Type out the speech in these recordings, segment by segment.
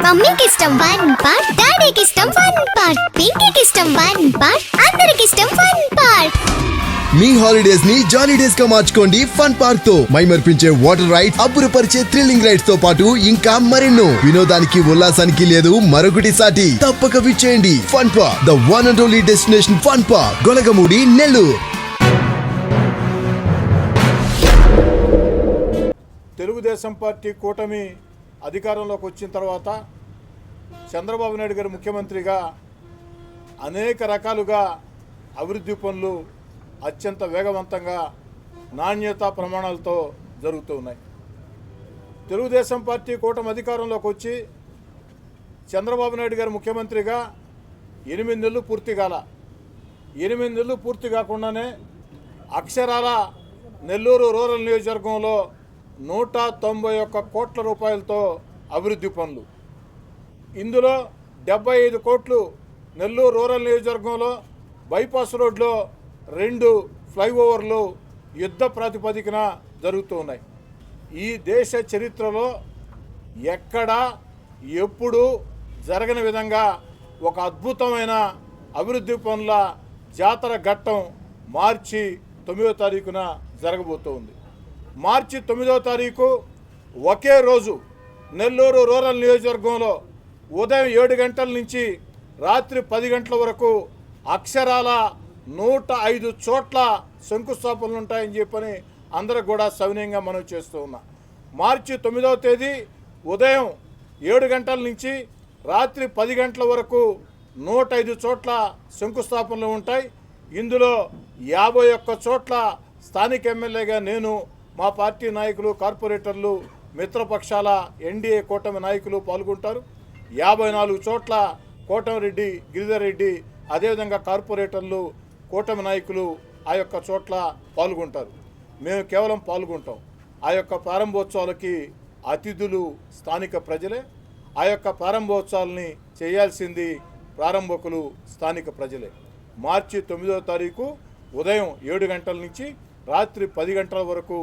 మమ్మీకి ఇష్టం 1 పార్ట్, డాడీకి ఇష్టం 1 పార్ట్, పింకీకి ఇష్టం 1 పార్ట్, అందరికి ఇష్టం 1 పార్ట్. మీ హాలిడేస్ ని జాలీ డేస్ గా మార్చుకోండి ఫన్ పార్క్ తో. మైమర్పించే వాటర్ రైడ్స్, అబ్బురపరిచే థ్రిల్లింగ్ రైడ్స్ తో పాటు ఇంకా మరెన్నో. వినోదానికి ఉల్లాసానికి లేదు మరొకటి సాటి. తప్పక విచ్చేయండి fun park, the one and only destination fun park, Golagamudi, Nellore. Telugu Desam party కూటమి అధికారంలోకి వచ్చిన తర్వాత చంద్రబాబు నాయుడు గారు ముఖ్యమంత్రిగా అనేక రకాలుగా అభివృద్ధి పనులు అత్యంత వేగవంతంగా నాణ్యతా ప్రమాణాలతో జరుగుతూ ఉన్నాయి. తెలుగుదేశం పార్టీ కూటమి అధికారంలోకి వచ్చి చంద్రబాబు నాయుడు గారు ముఖ్యమంత్రిగా 8 నెలలు పూర్తి కాల. 8 నెలలు పూర్తి కాకుండానే అక్షరాల నెల్లూరు రూరల్ నియోజకవర్గంలో 191 కోట్ల రూపాయలతో అభివృద్ధి పనులు. ఇందులో 75 కోట్లు నెల్లూరు రూరల్ నియోజకవర్గంలో బైపాస్ రోడ్లో 2 ఫ్లైఓవర్లు యుద్ధ ప్రాతిపదికన జరుగుతూ ఉన్నాయి. ఈ దేశ చరిత్రలో ఎక్కడా ఎప్పుడు జరగని విధంగా ఒక అద్భుతమైన అభివృద్ధి పనుల జాతర ఘట్టం మార్చి 9వ తారీఖున జరగబోతోంది. మార్చి 9వ తారీఖు ఒకే రోజు నెల్లూరు రూరల్ నియోజకవర్గంలో ఉదయం 7 గంటల నుంచి రాత్రి 10 గంటల వరకు అక్షరాల 105 చోట్ల శంకుస్థాపనలు ఉంటాయని చెప్పని అందరికి కూడా సవినయంగా మనం చేస్తూ ఉన్నాం. మార్చి 9వ తేదీ ఉదయం 7 గంటల నుంచి రాత్రి 10 గంటల వరకు 105 చోట్ల శంకుస్థాపనలు ఉంటాయి. ఇందులో 51 చోట్ల స్థానిక ఎమ్మెల్యేగా నేను, మా పార్టీ నాయకులు, కార్పొరేటర్లు, మిత్రపక్షాల ఎన్డీఏ కూటమి నాయకులు పాల్గొంటారు. 54 చోట్ల కోటమిరెడ్డి, గిరిధర్ రెడ్డి, అదేవిధంగా కార్పొరేటర్లు, కూటమి నాయకులు ఆ యొక్క చోట్ల పాల్గొంటారు. మేము కేవలం పాల్గొంటాం. ఆ యొక్క ప్రారంభోత్సవాలకి అతిథులు స్థానిక ప్రజలే. ఆ యొక్క ప్రారంభోత్సవాలని చేయాల్సింది ప్రారంభకులు స్థానిక ప్రజలే. మార్చి 9వ తారీఖు ఉదయం 7 గంటల నుంచి రాత్రి 10 గంటల వరకు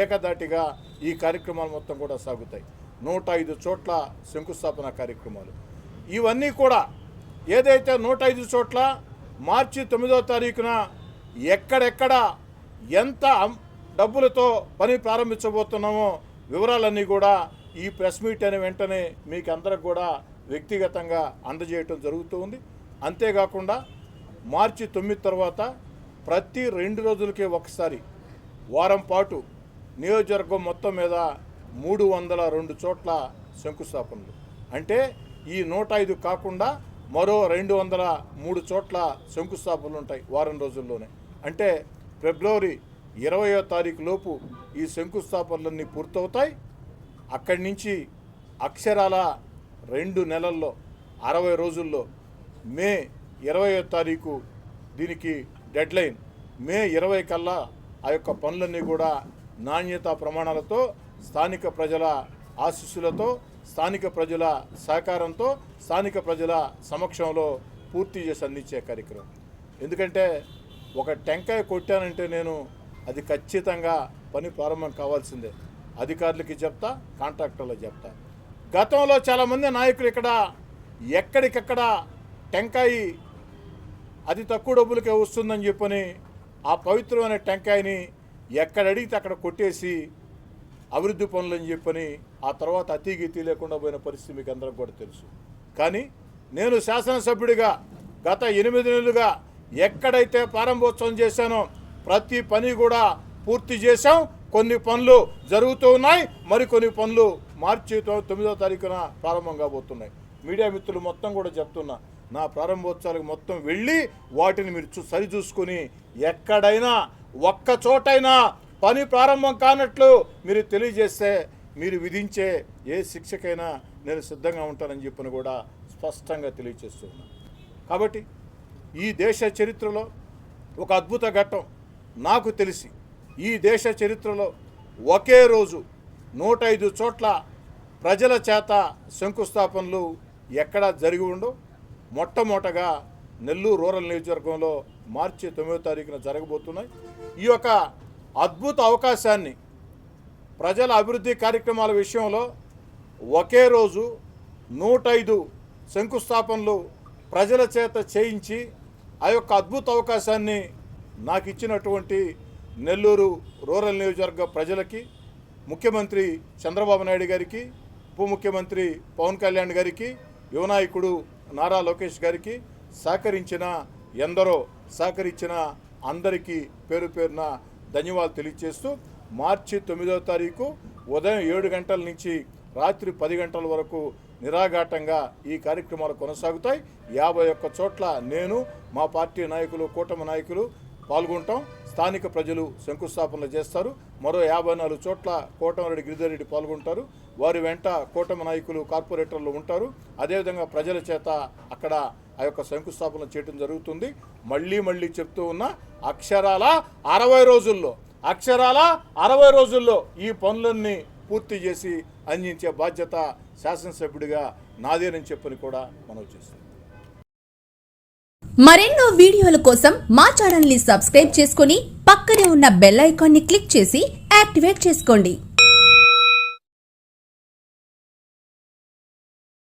ఏకదాటిగా ఈ కార్యక్రమాలు మొత్తం కూడా సాగుతాయి. 105 చోట్ల శంకుస్థాపన కార్యక్రమాలు. ఇవన్నీ కూడా ఏదైతే 105 చోట్ల మార్చి 9వ తారీఖున ఎక్కడెక్కడ ఎంత డబ్బులతో పని ప్రారంభించబోతున్నామో వివరాలన్నీ కూడా ఈ ప్రెస్ మీట్ అనే వెంటనే మీకు అందరికి కూడా వ్యక్తిగతంగా అందజేయటం జరుగుతూ ఉంది. అంతేకాకుండా మార్చి 9 తర్వాత ప్రతి 2 రోజులకే ఒకసారి వారం పాటు నియోజకవర్గం మొత్తం మీద 302 చోట్ల శంకుస్థాపనలు. అంటే ఈ 105 కాకుండా మరో 203 చోట్ల శంకుస్థాపనలు ఉంటాయి వారం రోజుల్లోనే. అంటే ఫిబ్రవరి 20వ తారీఖు లోపు ఈ శంకుస్థాపనలన్నీ పూర్తవుతాయి. అక్కడి నుంచి అక్షరాల 2 నెలల్లో 60 రోజుల్లో మే 20వ తారీఖు దీనికి డెడ్లైన్. మే 20 కల్లా ఆ యొక్క పనులన్నీ కూడా నాణ్యతా ప్రమాణాలతో, స్థానిక ప్రజల ఆశీస్సులతో, స్థానిక ప్రజల సహకారంతో, స్థానిక ప్రజల సమక్షంలో పూర్తి చేసి అందించే కార్యక్రమం. ఎందుకంటే ఒక టెంకాయ కొట్టానంటే నేను అది ఖచ్చితంగా పని ప్రారంభం కావాల్సిందే. అధికారులకి చెప్తా, కాంట్రాక్టర్లకు చెప్తా. గతంలో చాలామంది నాయకులు ఇక్కడ ఎక్కడికక్కడ టెంకాయ అది తక్కువ డబ్బులకే వస్తుందని చెప్పని ఆ పవిత్రమైన టెంకాయని ఎక్కడ అడిగితే అక్కడ కొట్టేసి అభివృద్ధి పనులని చెప్పని ఆ తర్వాత అతీగతి లేకుండా పోయిన పరిస్థితి మీకు అందరికి కూడా తెలుసు. కానీ నేను శాసనసభ్యుడిగా గత 8 నెలలుగా ఎక్కడైతే ప్రారంభోత్సవం చేశానో ప్రతి పని కూడా పూర్తి చేశాం. కొన్ని పనులు జరుగుతూ ఉన్నాయి, మరికొన్ని పనులు మార్చి 9వ తారీఖున ప్రారంభం కాబోతున్నాయి. మీడియా మిత్రులు మొత్తం కూడా చెప్తున్నా, నా ప్రారంభోత్సవాలకు మొత్తం వెళ్ళి వాటిని మీరు సరిచూసుకొని ఎక్కడైనా ఒక్క చోటైనా పని ప్రారంభం కానట్లు మీరు తెలియజేస్తే మీరు విధించే ఏ శిక్షకైనా నేను సిద్ధంగా ఉంటానని చెప్పని కూడా స్పష్టంగా తెలియజేస్తున్నాను. కాబట్టి ఈ దేశ చరిత్రలో ఒక అద్భుత ఘట్టం నాకు తెలిసి ఈ దేశ చరిత్రలో ఒకే రోజు 105 చోట్ల ప్రజల చేత శంకుస్థాపనలు ఎక్కడా జరిగి ఉండవు. మొట్టమొదటగా నెల్లూరు రూరల్ నియోజకవర్గంలో మార్చి 9వ తారీఖున జరగబోతున్నాయి. ఈ యొక్క అద్భుత అవకాశాన్ని ప్రజల అభివృద్ధి కార్యక్రమాల విషయంలో ఒకే రోజు 105 శంకుస్థాపనలు ప్రజల చేత చేయించి ఆ యొక్క అద్భుత అవకాశాన్ని నాకు ఇచ్చినటువంటి నెల్లూరు రూరల్ నియోజకవర్గ ప్రజలకి, ముఖ్యమంత్రి చంద్రబాబు నాయుడు గారికి, ఉప ముఖ్యమంత్రి పవన్ కళ్యాణ్ గారికి, యువనాయకుడు నారా లోకేష్ గారికి, సహకరించిన అందరికీ పేరు పేరున ధన్యవాదాలు తెలియజేస్తూ మార్చి 9వ తారీఖు ఉదయం 7 గంటల నుంచి రాత్రి 10 గంటల వరకు నిరాఘాటంగా ఈ కార్యక్రమాలు కొనసాగుతాయి. 51 చోట్ల నేను, మా పార్టీ నాయకులు, కూటమి నాయకులు పాల్గొంటాం. స్థానిక ప్రజలు శంకుస్థాపనలు చేస్తారు. మరో 54 చోట్ల కోటమిరెడ్డి గిరిధర్ రెడ్డి పాల్గొంటారు. వారి వెంట కూటమి నాయకులు, కార్పొరేటర్లు ఉంటారు. అదేవిధంగా ప్రజల చేత అక్కడ ఆ యొక్క శంకుస్థాపన చేయడం జరుగుతుంది. మళ్ళీ చెప్తూ ఉన్న అక్షరాల 60 రోజుల్లో ఈ పనులన్నీ పూర్తి చేసి అందించే బాధ్యత శాసనసభ్యుడిగా నాదేనని చెప్పని కూడా మనం చేస్తాం. మరెన్నో వీడియోల కోసం మా ఛానల్ ని సబ్స్క్రైబ్ చేసుకుని పక్కనే ఉన్న బెల్ ఐకాన్ ని క్లిక్ చేసి యాక్టివేట్ చేసుకోండి.